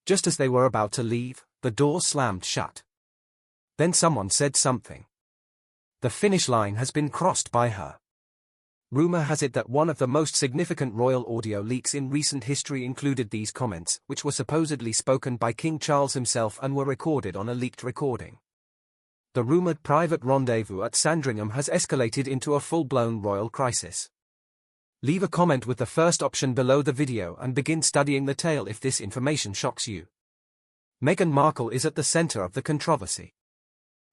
Just as they were about to leave, the door slammed shut. Then someone said something. The finish line has been crossed by her. Rumor has it that one of the most significant royal audio leaks in recent history included these comments, which were supposedly spoken by King Charles himself and were recorded on a leaked recording. The rumored private rendezvous at Sandringham has escalated into a full-blown royal crisis. Leave a comment with the first option below the video and begin studying the tale if this information shocks you. Meghan Markle is at the center of the controversy.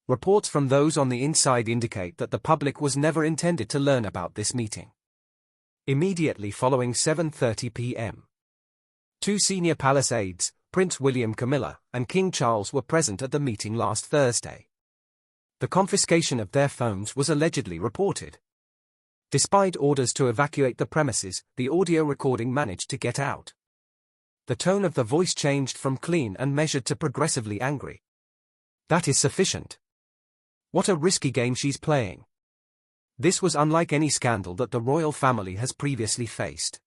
Reports from those on the inside indicate that the public was never intended to learn about this meeting. Immediately following 7:30 p.m. Two senior palace aides, Prince William, Camilla, and King Charles were present at the meeting last Thursday. The confiscation of their phones was allegedly reported. Despite orders to evacuate the premises, the audio recording managed to get out. The tone of the voice changed from clean and measured to progressively angry. That is sufficient. What a risky game she's playing. This was unlike any scandal that the royal family has previously faced.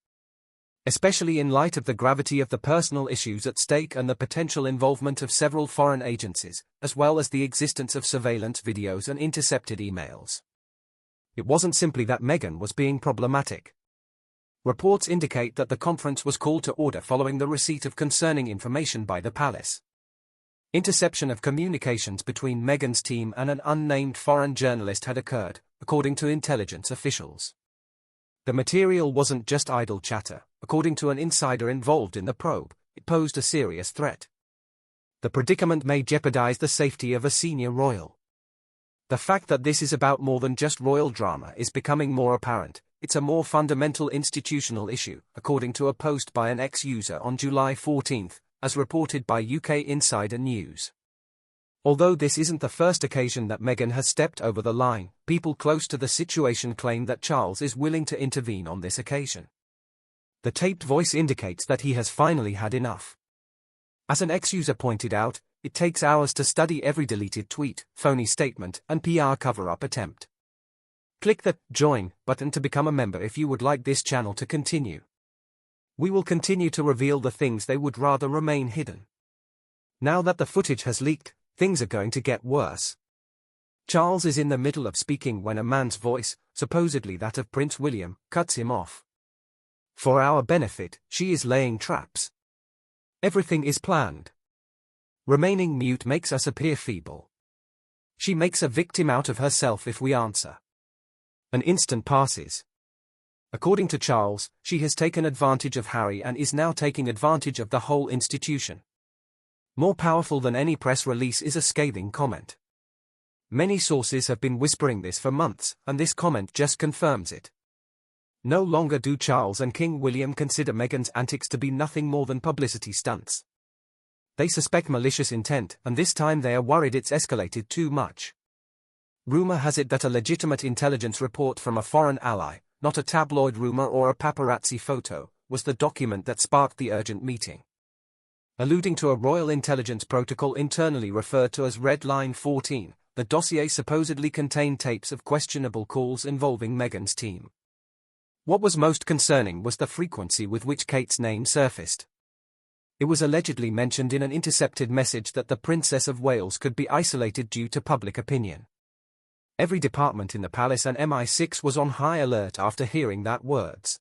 Especially in light of the gravity of the personal issues at stake and the potential involvement of several foreign agencies, as well as the existence of surveillance videos and intercepted emails. It wasn't simply that Meghan was being problematic. Reports indicate that the conference was called to order following the receipt of concerning information by the palace. Interception of communications between Meghan's team and an unnamed foreign journalist had occurred, according to intelligence officials. The material wasn't just idle chatter. According to an insider involved in the probe, it posed a serious threat. The predicament may jeopardize the safety of a senior royal. The fact that this is about more than just royal drama is becoming more apparent. It's a more fundamental institutional issue, according to a post by an ex-user on July 14, as reported by UK Insider News. Although this isn't the first occasion that Meghan has stepped over the line, people close to the situation claim that Charles is willing to intervene on this occasion. The taped voice indicates that he has finally had enough. As an ex-user pointed out, it takes hours to study every deleted tweet, phony statement, and PR cover-up attempt. Click the Join button to become a member if you would like this channel to continue. We will continue to reveal the things they would rather remain hidden. Now that the footage has leaked, things are going to get worse. Charles is in the middle of speaking when a man's voice, supposedly that of Prince William, cuts him off. For our benefit, she is laying traps. Everything is planned. Remaining mute makes us appear feeble. She makes a victim out of herself if we answer. An instant passes. According to Charles, she has taken advantage of Harry and is now taking advantage of the whole institution. More powerful than any press release is a scathing comment. Many sources have been whispering this for months, and this comment just confirms it. No longer do Charles and King William consider Meghan's antics to be nothing more than publicity stunts. They suspect malicious intent, and this time they are worried it's escalated too much. Rumor has it that a legitimate intelligence report from a foreign ally, not a tabloid rumor or a paparazzi photo, was the document that sparked the urgent meeting. Alluding to a royal intelligence protocol internally referred to as Red Line 14, the dossier supposedly contained tapes of questionable calls involving Meghan's team. What was most concerning was the frequency with which Kate's name surfaced. It was allegedly mentioned in an intercepted message that the Princess of Wales could be isolated due to public opinion. Every department in the palace and MI6 was on high alert after hearing that words.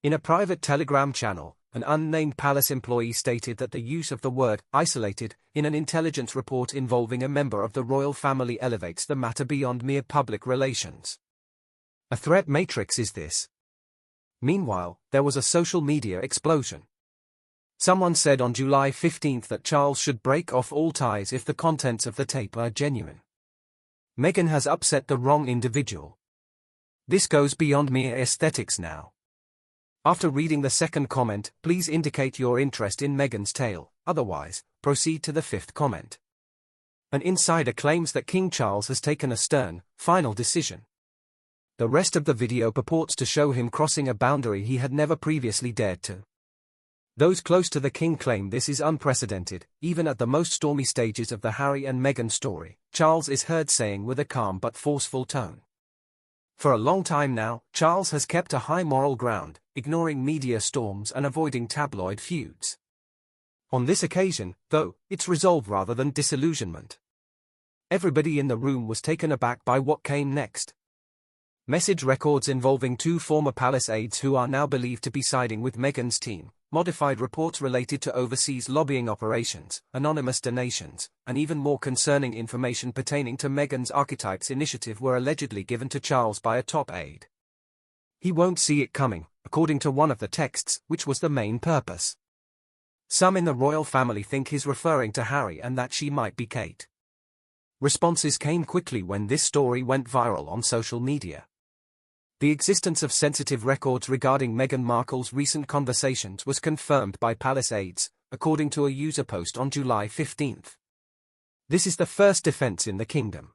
In a private Telegram channel, an unnamed palace employee stated that the use of the word isolated in an intelligence report involving a member of the royal family elevates the matter beyond mere public relations. A threat matrix is this. Meanwhile, there was a social media explosion. Someone said on July 15 that Charles should break off all ties if the contents of the tape are genuine. Meghan has upset the wrong individual. This goes beyond mere aesthetics now. After reading the second comment, please indicate your interest in Meghan's tale, otherwise, proceed to the fifth comment. An insider claims that King Charles has taken a stern, final decision. The rest of the video purports to show him crossing a boundary he had never previously dared to. Those close to the king claim this is unprecedented. Even at the most stormy stages of the Harry and Meghan story, Charles is heard saying with a calm but forceful tone. For a long time now, Charles has kept a high moral ground, ignoring media storms and avoiding tabloid feuds. On this occasion, though, it's resolve rather than disillusionment. Everybody in the room was taken aback by what came next. Message records involving two former palace aides who are now believed to be siding with Meghan's team, modified reports related to overseas lobbying operations, anonymous donations, and even more concerning information pertaining to Meghan's Archetypes initiative were allegedly given to Charles by a top aide. He won't see it coming, according to one of the texts, which was the main purpose. Some in the royal family think he's referring to Harry and that she might be Kate. Responses came quickly when this story went viral on social media. The existence of sensitive records regarding Meghan Markle's recent conversations was confirmed by palace aides, according to a user post on July 15. This is the first defense in the kingdom.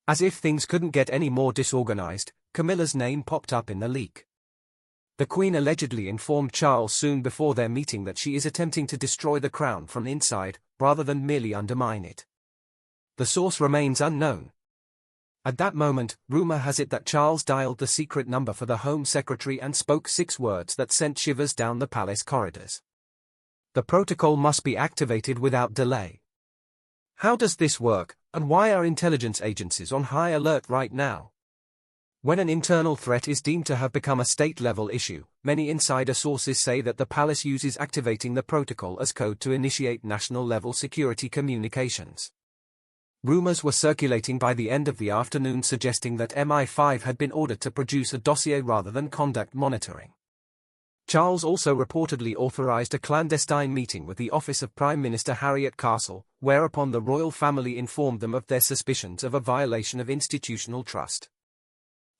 As if things couldn't get any more disorganized, Camilla's name popped up in the leak. The Queen allegedly informed Charles soon before their meeting that she is attempting to destroy the crown from inside, rather than merely undermine it. The source remains unknown. At that moment, rumor has it that Charles dialed the secret number for the Home Secretary and spoke 6 words that sent shivers down the palace corridors. The protocol must be activated without delay. How does this work, and why are intelligence agencies on high alert right now? When an internal threat is deemed to have become a state-level issue, many insider sources say that the palace uses activating the protocol as code to initiate national-level security communications. Rumors were circulating by the end of the afternoon suggesting that MI5 had been ordered to produce a dossier rather than conduct monitoring. Charles also reportedly authorized a clandestine meeting with the office of Prime Minister Harry at Castle, whereupon the royal family informed them of their suspicions of a violation of institutional trust.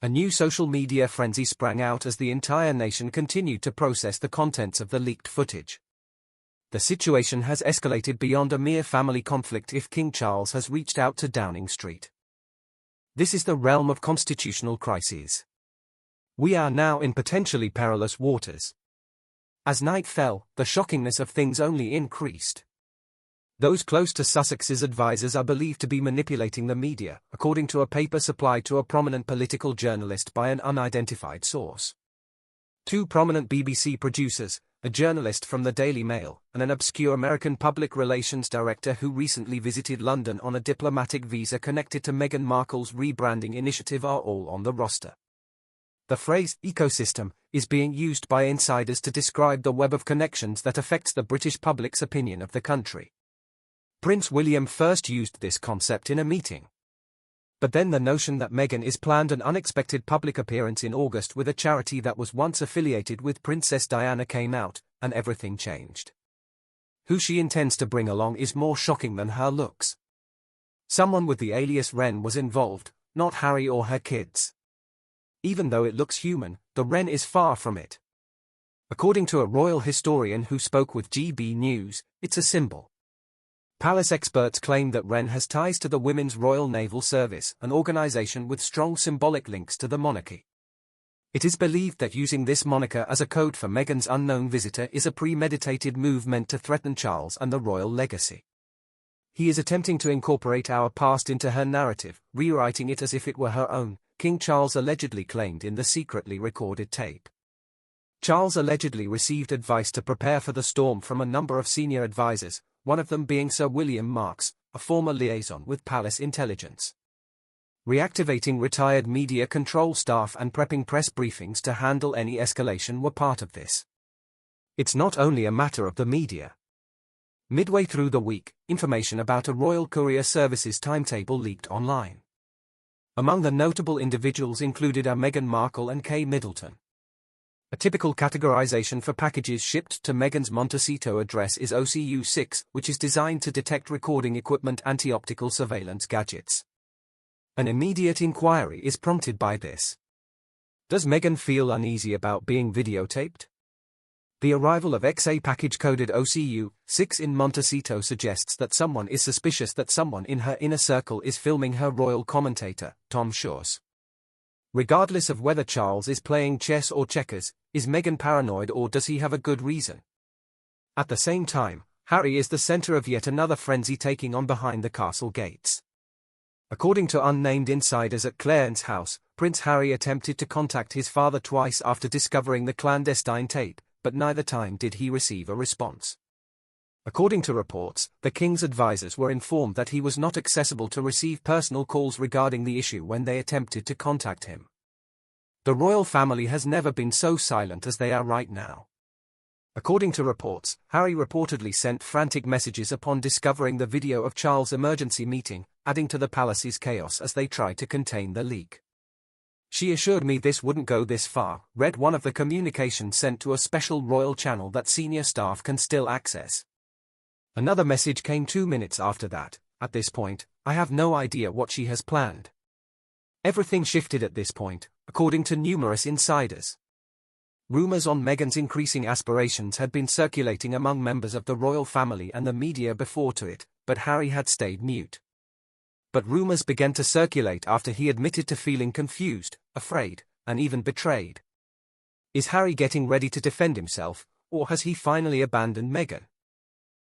A new social media frenzy sprang out as the entire nation continued to process the contents of the leaked footage. The situation has escalated beyond a mere family conflict if King Charles has reached out to Downing Street. This is the realm of constitutional crises. We are now in potentially perilous waters. As night fell, the shockingness of things only increased. Those close to Sussex's advisers are believed to be manipulating the media, according to a paper supplied to a prominent political journalist by an unidentified source. 2 prominent BBC producers, a journalist from the Daily Mail, and an obscure American public relations director who recently visited London on a diplomatic visa connected to Meghan Markle's rebranding initiative are all on the roster. The phrase ecosystem is being used by insiders to describe the web of connections that affects the British public's opinion of the country. Prince William first used this concept in a meeting. But then the notion that Meghan is planned an unexpected public appearance in August with a charity that was once affiliated with Princess Diana came out, and everything changed. Who she intends to bring along is more shocking than her looks. Someone with the alias Wren was involved, not Harry or her kids. Even though it looks human, the Wren is far from it. According to a royal historian who spoke with GB News, it's a symbol. Palace experts claim that Wren has ties to the Women's Royal Naval Service, an organization with strong symbolic links to the monarchy. It is believed that using this moniker as a code for Meghan's unknown visitor is a premeditated move meant to threaten Charles and the royal legacy. He is attempting to incorporate our past into her narrative, rewriting it as if it were her own, King Charles allegedly claimed in the secretly recorded tape. Charles allegedly received advice to prepare for the storm from a number of senior advisors, one of them being Sir William Marks, a former liaison with Palace Intelligence. Reactivating retired media control staff and prepping press briefings to handle any escalation were part of this. It's not only a matter of the media. Midway through the week, information about a Royal Courier Services timetable leaked online. Among the notable individuals included are Meghan Markle and Kay Middleton. A typical categorization for packages shipped to Meghan's Montecito address is OCU6, which is designed to detect recording equipment anti-optical surveillance gadgets. An immediate inquiry is prompted by this. Does Meghan feel uneasy about being videotaped? The arrival of XA package coded OCU6 in Montecito suggests that someone is suspicious that someone in her inner circle is filming her royal commentator, Tom Shores. Regardless of whether Charles is playing chess or checkers, is Meghan paranoid or does he have a good reason? At the same time, Harry is the center of yet another frenzy taking on behind the castle gates. According to unnamed insiders at Clarence House, Prince Harry attempted to contact his father twice after discovering the clandestine tape, but neither time did he receive a response. According to reports, the king's advisors were informed that he was not accessible to receive personal calls regarding the issue when they attempted to contact him. The royal family has never been so silent as they are right now. According to reports, Harry reportedly sent frantic messages upon discovering the video of Charles' emergency meeting, adding to the palace's chaos as they tried to contain the leak. "She assured me this wouldn't go this far," read one of the communications sent to a special royal channel that senior staff can still access. Another message came 2 minutes after that. "At this point, I have no idea what she has planned." Everything shifted at this point, according to numerous insiders. Rumors on Meghan's increasing aspirations had been circulating among members of the royal family and the media before to it, but Harry had stayed mute. But rumors began to circulate after he admitted to feeling confused, afraid, and even betrayed. Is Harry getting ready to defend himself, or has he finally abandoned Meghan?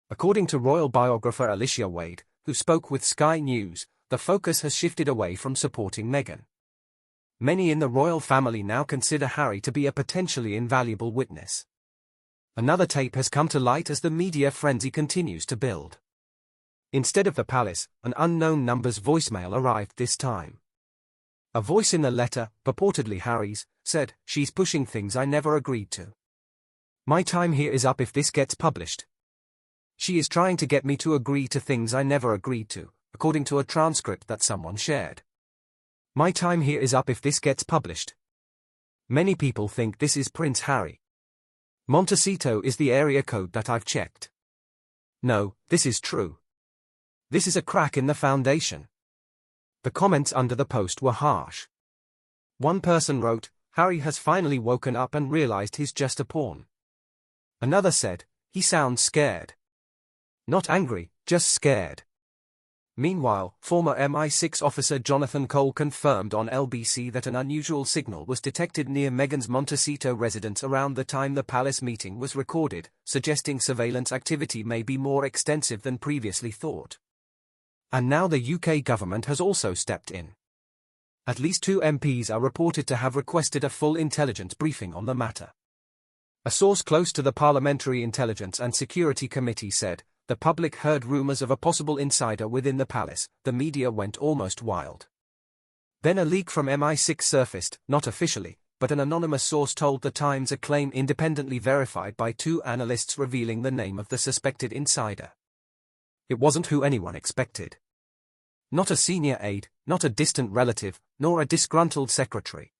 According to royal biographer Alicia Wade, who spoke with Sky News, the focus has shifted away from supporting Meghan. Many in the royal family now consider Harry to be a potentially invaluable witness. Another tape has come to light as the media frenzy continues to build. Instead of the palace, an unknown number's voicemail arrived this time. A voice in the letter, purportedly Harry's, said, "She's pushing things I never agreed to. My time here is up if this gets published. She is trying to get me to agree to things I never agreed to," according to a transcript that someone shared. "My time here is up if this gets published. Many people think this is Prince Harry. Montecito is the area code that I've checked. No, this is true. This is a crack in the foundation." The comments under the post were harsh. One person wrote, "Harry has finally woken up and realized he's just a pawn." Another said, "He sounds scared. Not angry, just scared." Meanwhile, former MI6 officer Jonathan Cole confirmed on LBC that an unusual signal was detected near Meghan's Montecito residence around the time the palace meeting was recorded, suggesting surveillance activity may be more extensive than previously thought. And now the UK government has also stepped in. At least 2 MPs are reported to have requested a full intelligence briefing on the matter. A source close to the Parliamentary Intelligence and Security Committee said, "The public heard rumours of a possible insider within the palace. The media went almost wild." Then a leak from MI6 surfaced, not officially, but an anonymous source told The Times a claim independently verified by 2 analysts revealing the name of the suspected insider. It wasn't who anyone expected. Not a senior aide, not a distant relative, nor a disgruntled secretary.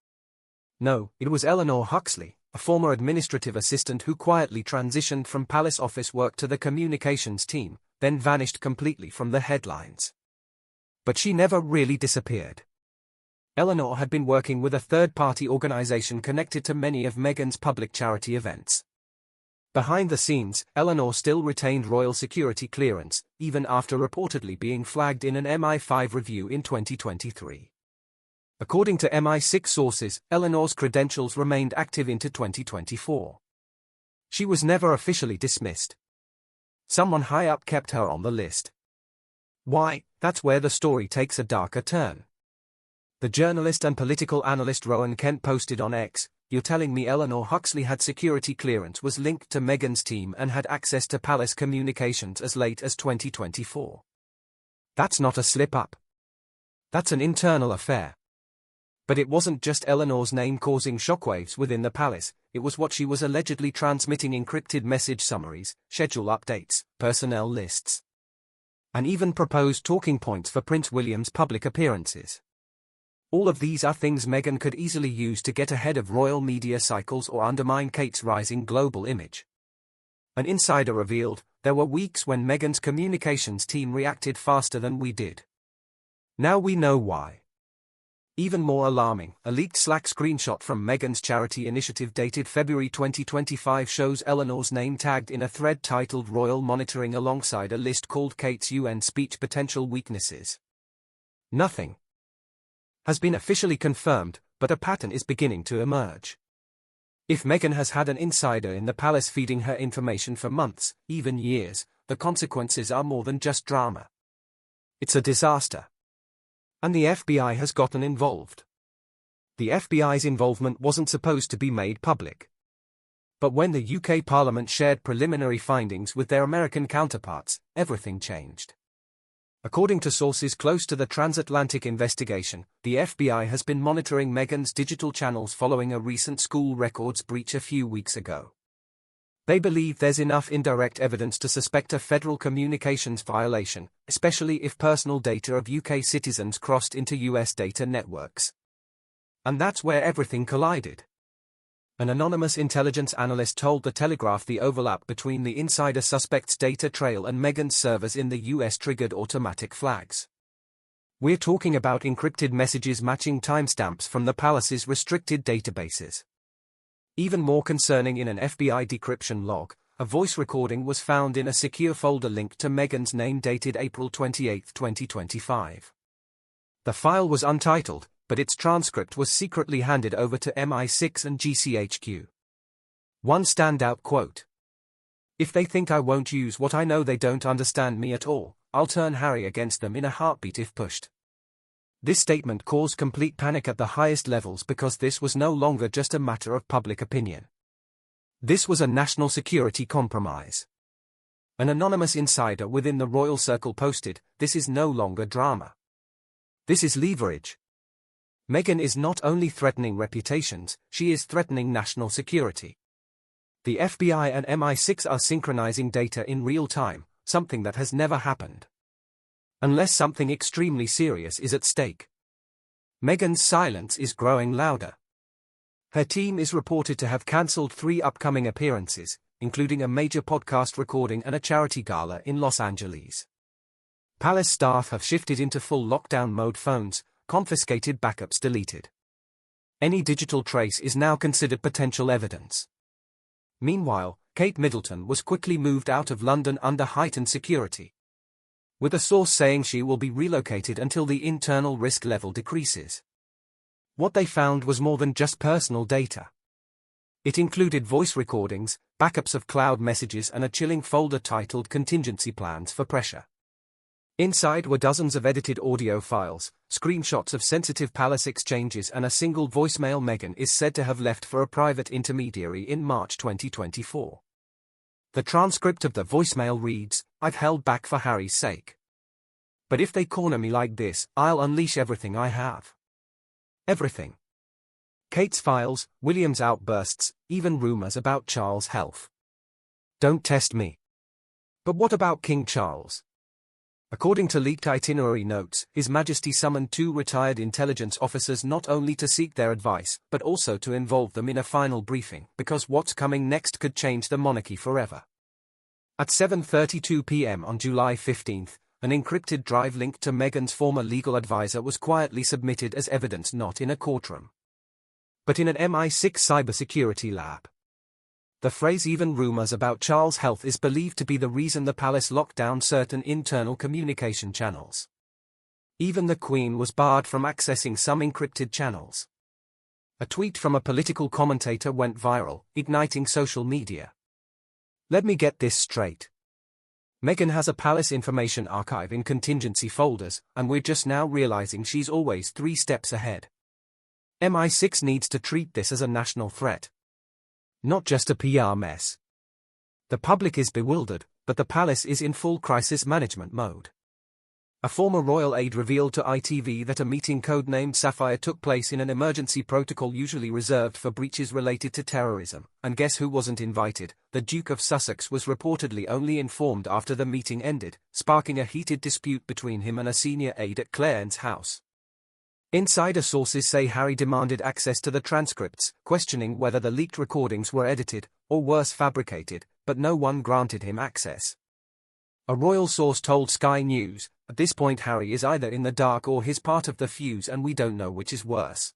No, it was Eleanor Huxley, a former administrative assistant who quietly transitioned from palace office work to the communications team, then vanished completely from the headlines. But she never really disappeared. Eleanor had been working with a third-party organization connected to many of Meghan's public charity events. Behind the scenes, Eleanor still retained royal security clearance, even after reportedly being flagged in an MI5 review in 2023. According to MI6 sources, Eleanor's credentials remained active into 2024. She was never officially dismissed. Someone high up kept her on the list. Why? That's where the story takes a darker turn. The journalist and political analyst Rowan Kent posted on X, "You're telling me Eleanor Huxley had security clearance, was linked to Meghan's team and had access to palace communications as late as 2024. That's not a slip-up. That's an internal affair." But it wasn't just Eleanor's name causing shockwaves within the palace, it was what she was allegedly transmitting: encrypted message summaries, schedule updates, personnel lists, and even proposed talking points for Prince William's public appearances. All of these are things Meghan could easily use to get ahead of royal media cycles or undermine Kate's rising global image. An insider revealed, "There were weeks when Meghan's communications team reacted faster than we did. Now we know why." Even more alarming, a leaked Slack screenshot from Meghan's charity initiative dated February 2025 shows Eleanor's name tagged in a thread titled Royal Monitoring alongside a list called Kate's UN speech potential weaknesses. Nothing has been officially confirmed, but a pattern is beginning to emerge. If Meghan has had an insider in the palace feeding her information for months, even years, the consequences are more than just drama. It's a disaster. And the FBI has gotten involved. The FBI's involvement wasn't supposed to be made public. But when the UK Parliament shared preliminary findings with their American counterparts, everything changed. According to sources close to the transatlantic investigation, the FBI has been monitoring Meghan's digital channels following a recent school records breach a few weeks ago. They believe there's enough indirect evidence to suspect a federal communications violation, especially if personal data of UK citizens crossed into US data networks. And that's where everything collided. An anonymous intelligence analyst told The Telegraph the overlap between the insider suspect's data trail and Meghan's servers in the US triggered automatic flags. We're talking about encrypted messages matching timestamps from the palace's restricted databases. Even more concerning, in an FBI decryption log, a voice recording was found in a secure folder linked to Meghan's name dated April 28, 2025. The file was untitled, but its transcript was secretly handed over to MI6 and GCHQ. One standout quote: "If they think I won't use what I know, they don't understand me at all. I'll turn Harry against them in a heartbeat if pushed." This statement caused complete panic at the highest levels because this was no longer just a matter of public opinion. This was a national security compromise. An anonymous insider within the royal circle posted, "This is no longer drama. This is leverage." Meghan is not only threatening reputations, she is threatening national security. The FBI and MI6 are synchronizing data in real time, something that has never happened. Unless something extremely serious is at stake. Meghan's silence is growing louder. Her team is reported to have cancelled 3 upcoming appearances, including a major podcast recording and a charity gala in Los Angeles. Palace staff have shifted into full lockdown mode, phones confiscated, backups deleted. Any digital trace is now considered potential evidence. Meanwhile, Kate Middleton was quickly moved out of London under heightened security, with a source saying she will be relocated until the internal risk level decreases. What they found was more than just personal data. It included voice recordings, backups of cloud messages, and a chilling folder titled Contingency Plans for Pressure. Inside were dozens of edited audio files, screenshots of sensitive palace exchanges, and a single voicemail Meghan is said to have left for a private intermediary in March 2024. The transcript of the voicemail reads, "I've held back for Harry's sake. But if they corner me like this, I'll unleash everything I have." Everything. Kate's files, William's outbursts, even rumors about Charles' health. Don't test me. But what about King Charles? According to leaked itinerary notes, His Majesty summoned 2 retired intelligence officers not only to seek their advice, but also to involve them in a final briefing, because what's coming next could change the monarchy forever. At 7:32 p.m. on July 15, an encrypted drive linked to Meghan's former legal advisor was quietly submitted as evidence, not in a courtroom, but in an MI6 cybersecurity lab. The phrase "even rumors about Charles' health" is believed to be the reason the palace locked down certain internal communication channels. Even the Queen was barred from accessing some encrypted channels. A tweet from a political commentator went viral, igniting social media. Let me get this straight. Meghan has a palace information archive in contingency folders, and we're just now realizing she's always 3 steps ahead. MI6 needs to treat this as a national threat, not just a PR mess. The public is bewildered, but the palace is in full crisis management mode. A former royal aide revealed to ITV that a meeting codenamed Sapphire took place in an emergency protocol usually reserved for breaches related to terrorism, and guess who wasn't invited? The Duke of Sussex was reportedly only informed after the meeting ended, sparking a heated dispute between him and a senior aide at Clarence's house. Insider sources say Harry demanded access to the transcripts, questioning whether the leaked recordings were edited, or worse, fabricated, but no one granted him access. A royal source told Sky News, "At this point Harry is either in the dark or he's part of the fuse, and we don't know which is worse."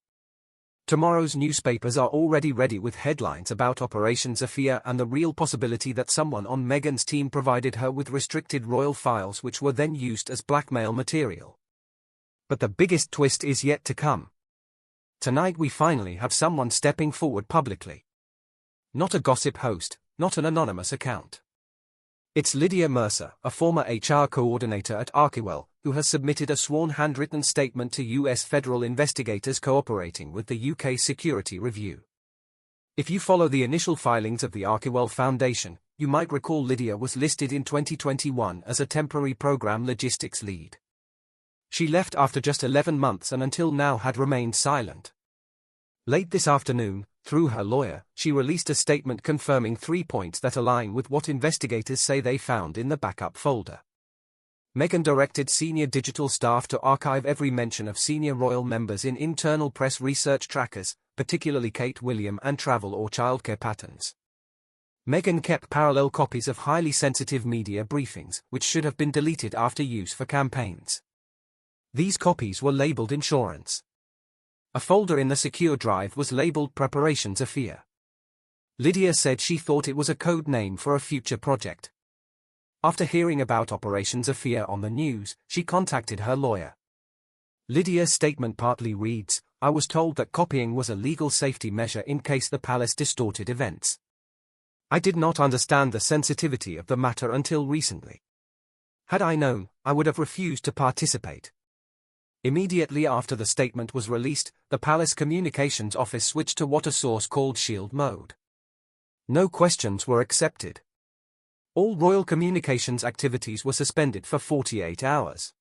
Tomorrow's newspapers are already ready with headlines about Operation Zephyr and the real possibility that someone on Meghan's team provided her with restricted royal files which were then used as blackmail material. But the biggest twist is yet to come. Tonight we finally have someone stepping forward publicly. Not a gossip host, not an anonymous account. It's Lydia Mercer, a former HR coordinator at Archewell, who has submitted a sworn handwritten statement to US federal investigators cooperating with the UK Security Review. If you follow the initial filings of the Archewell Foundation, you might recall Lydia was listed in 2021 as a temporary program logistics lead. She left after just 11 months and until now had remained silent. Late this afternoon, through her lawyer, she released a statement confirming 3 points that align with what investigators say they found in the backup folder. Meghan directed senior digital staff to archive every mention of senior royal members in internal press research trackers, particularly Kate, William, and travel or childcare patterns. Meghan kept parallel copies of highly sensitive media briefings, which should have been deleted after use for campaigns. These copies were labeled insurance. A folder in the secure drive was labeled Preparation Zafir. Lydia said she thought it was a code name for a future project. After hearing about Operation Zafir on the news, she contacted her lawyer. Lydia's statement partly reads, "I was told that copying was a legal safety measure in case the palace distorted events. I did not understand the sensitivity of the matter until recently. Had I known, I would have refused to participate." Immediately after the statement was released, the palace communications office switched to what a source called shield mode. No questions were accepted. All royal communications activities were suspended for 48 hours.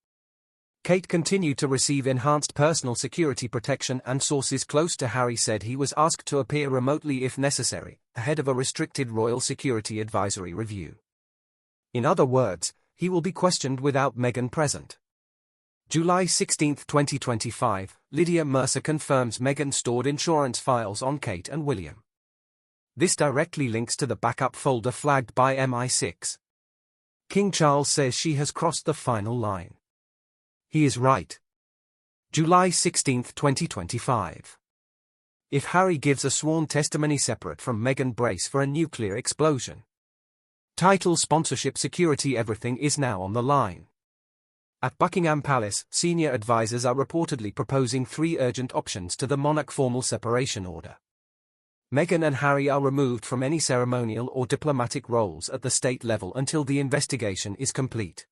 Kate continued to receive enhanced personal security protection, and sources close to Harry said he was asked to appear remotely if necessary, ahead of a restricted royal security advisory review. In other words, he will be questioned without Meghan present. July 16, 2025, Lydia Mercer confirms Meghan stored insurance files on Kate and William. This directly links to the backup folder flagged by MI6. King Charles says she has crossed the final line. He is right. July 16, 2025. If Harry gives a sworn testimony separate from Meghan, brace for a nuclear explosion. Title, sponsorship, security, everything is now on the line. At Buckingham Palace, senior advisors are reportedly proposing 3 urgent options to the monarch formal separation order. Meghan and Harry are removed from any ceremonial or diplomatic roles at the state level until the investigation is complete.